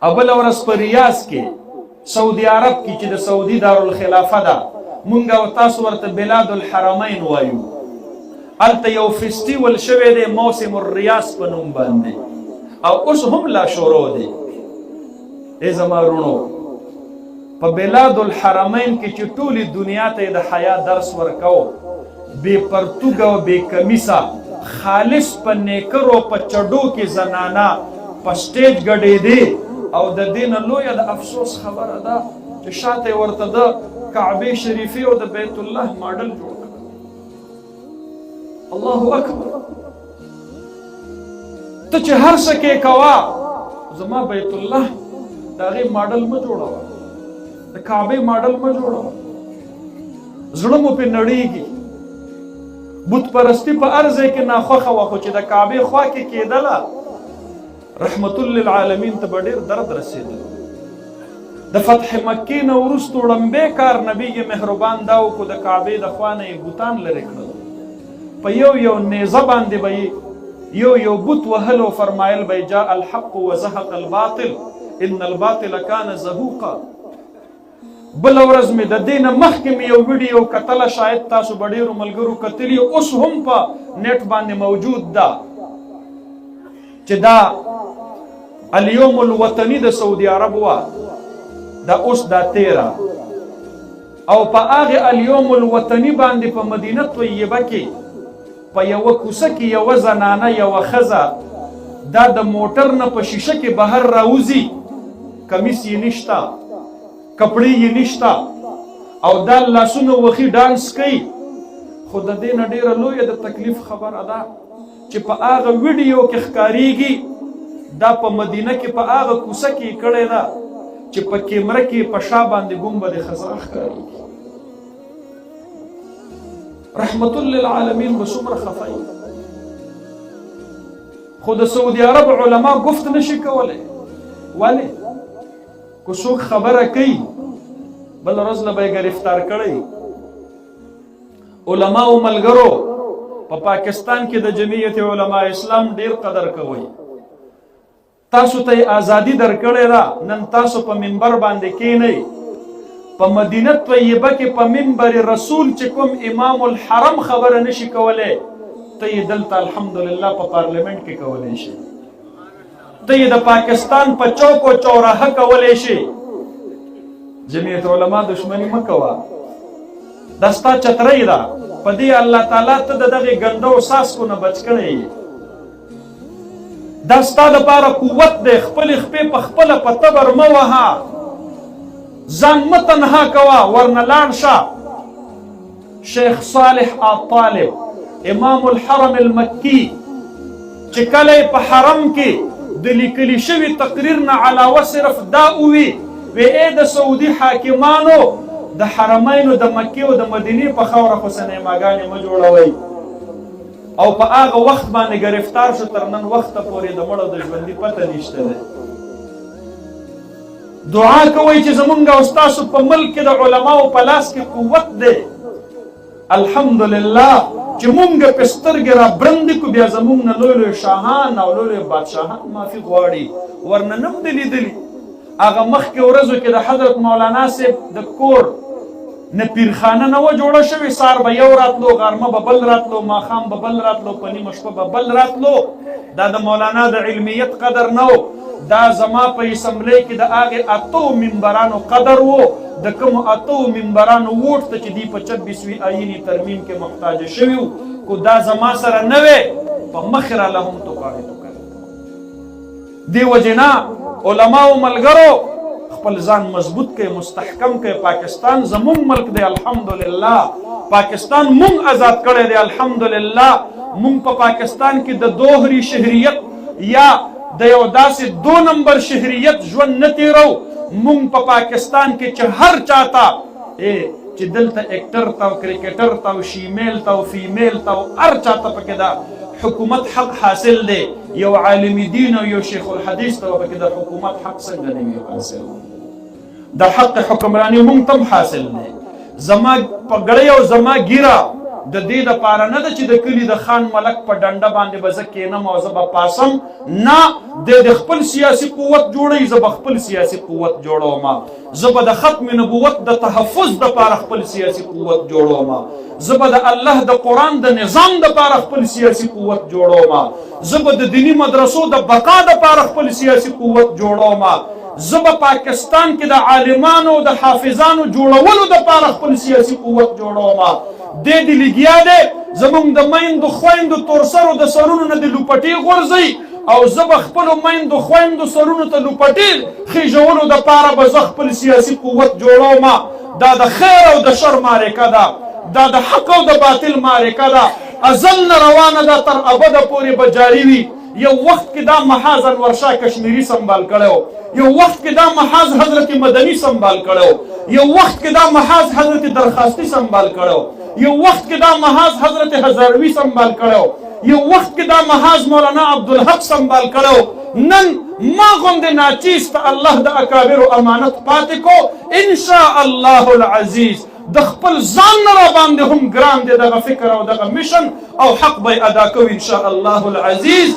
ابل ورځ په ریاض کې سعودي عرب کې چې د سعودي دارالخلافه ده مونږ او تاسو ورته بلاد الحرمین وایو. هلته یو فیسټیول شوی دی موسم الریاض په نوم باندې او اوس هم لا شروع دی. ای زما رونو په بلاد الحرمین کې چې ټولې دنیا ته د حیا درس ورکو بې پرتوګه او بې کمیسه خالص په نیکرو په چډو کې زنانا په سټیج ګډېدې او د دې نه لویه د افسوس خبره ده چې شاته ورته د کعبې شریفې او د بیت الله ماډل جوړ کړ. الله اکبر. ته چې هر څه کې کوه زما بیت الله د هغې ماډل مه جوړوه، د کعبې ماډل مه جوړوه. زړه مو پرې نړېږي. بت پرستی په هر ځای کې ناخوښه وه، خو چې د کعبې خوا کې کېدله رحمت للعالمین ته به ډېر درد رسېدل. د فتح مکې نه وروستو ړمبی کار نبی مهربان دا وکړو د کعبې د خوا نه یې بوتان لرې کړل. په یو یو نیزه باندې به یې یو یو بوت وهل او فرمایل به جاء الحق وزهق الباطل ان الباطل کان زهوقا. بله ورځ مې د دې نه مخکې مې یو ویډیو کتله، شاید تاسو به ډېرو ملګرو کتلي، اوس هم په نیټ باندې موجود ده، چې دا الیوم الوطني د سعودي عرب وه، دا اوس دا 13 او په هغې الیوم الوطني باندې په مدینه طیبه کې په یوه کوڅه کې یوه زنانه یوه ښځه دا د موټر نه په شیشه کې بهر راوځي، کمیس یې نشته، کپړې یې نشته او دا لاسونه وخي ډانس کوي. خو د دې نه ډېره لویه د تکلیف خبره ده چې په هغه ویډیو کې ښکارېږي دا په مدینه کې په هغه کوڅه کې کړې ده چې په کیمره کې په شا باندې ګنبد خضرا ښکارېږي. رحمت للعالمین به څومره خفه وي. خو د سعودي عرب علما گفت نشي کولی. ولې؟ که څوک خبره کوي بل ورځ نه به یې ګرفتار کړی. علماو ملګرو په پاکستان کې د جمعیت علماء اسلام ډیر قدر کوي. تاسو ته ازادي درکړې ده، نن تاسو په منبر باندې کېنئ. په مدینه طیبه کې په منبر رسول چې کوم امام الحرم خبره نشي کولی، ته یې دلته الحمدلله په پارلیمنت کې کولی شي، ته یې د پاکستان په چوک او چوراهه کولی شي. جمعیت علما دشمني مه کوه، دا ستا چترۍ ده، په دې الله تعالی ته د دغې ګندو څاڅکو نه بچ کړی یې. دا ستا دپاره قوت دی. خپلې خپې په خپله په تبر مه وهه، ځان مه تنها کوه، ورنه لاړ شه. شیخ صالح الطالب امام الحرم المکی چې کله یې په حرم کې د لیکلي شوي تقریر نه علاوه صرف دا ووي وی ای د سعودي حاکمانو د حرمینو د مکې او د مدینې په خاوره خو سینماګانې مه جوړوئ. او په هغه وخت باندې گرفتار شو، تر نن وخته پورې د مړو د ژوندي پته نشته دی. دعا کوئ چې زمونږ او ستاسو په ملک کې د علماو په لاس کې قوت دی. الحمدلله چې مونږ په سترګې را برندې کړو، بیا زمونږ نه لوی لوی شاهان او لوی لوی بادشاهان معافي غواړي، ورنه نه م دي لیدلي. هغه مخکې ورځو کې د حضرت مولانا صاحب د کور نه پیرخانه نه وه جوړه شوې، سار به یو راتلو، غرمه به بل راتلو، ماښام به بل راتلو، په نیمه شپه به بل راتلو. دا د مولانا د علمیت قدر نه و، دا زما په اسمبلی کې د هغې 8 ممبرانو قدر و، د کومو 8 ممبرانو ووټ ته چې دوی په 26وي آییني ترمیم کې محتاجه شوي وو. کو دا زما سره نه وی په مخې راله هم توقاعدو کړی. دې وجې نه علماو ملګرو خپل ځان مضبوط کړئ، مستحکم کړئ. پاکستان زمونږ ملک دی الحمدلله، پاکستان مونږ آزاد کړی دی الحمدلله. مونږ په پاکستان کې د دوهري شهریت یا د یو داسې 2 نمبر شهریت ژوند نه تیرو. مونږ په پاکستان کې چې هر چاته چې دلته اکټر ته او کرکټر ته او شیمیل ته او فیمیل ته او هر چاته پکې دا حکومت حق حاصل دی. یو عالم دین او یو شیخ الحدیث ته پکې د حکومت حق څنګه نه وي حاصل؟ د حق حکمرانی مونږ ته حاصل دی. زما پګړی او زما ګیره د دې دپاره نه ده چې د کلي د خان ملک په ډنډه باندې به زه کېنم او زه به پاسم نه د خپل سیاسي قوت جوړوي زه به خپل سیاسي قوت جوړوم زه به د ختم نبوت د تحفظ دپاره خپل سیاسي قوت جوړوم زه به د الله د قرآن د نظام دپاره خپل سیاسي قوت جوړوم زه به د دیني مدرسو د بقا دپاره خپل سیاسي قوت جوړوم زه به پاکستان کې د عالمانو د حافظانو جوړولو دپاره خپل سیاسي قوت جوړوم دې دې لګیا دی زمونږ د میندو خویندو تورسرو د سرونو نه د لوپټې غورځوي او زه به خپلو میندو خویندو سرونو ته لوپټې خېژولو دپاره به زه خپل سیاسي قوت جوړوم دا د خیر او د شر معرکه ده دا د حق او د باطل معرکه ده ازل نه روانه ده تر ابده پورې به جاري وي یو وخت کې دا محاذ انورشاه کشمیری سنبال کړی یو وخت کې دا محاذ حضرت مدني سنبال کړی یو وخت کې دا محاذ حضرت درخواستي سنبال کړی یو وخت کې دا محاذ حضرت هزاروي سنبال کړی یو وخت کې دا محاذ مولانا عبدالحق سنبال کړی نن ما غوندې ناچیز ته الله د اکابرو امانت پاتې کو انشاء الله العزیز د خپل ځان نه راباندې هم ګران دی دغه فکر او دغه میشن او حق به ادا کوو انشاء الله العزیز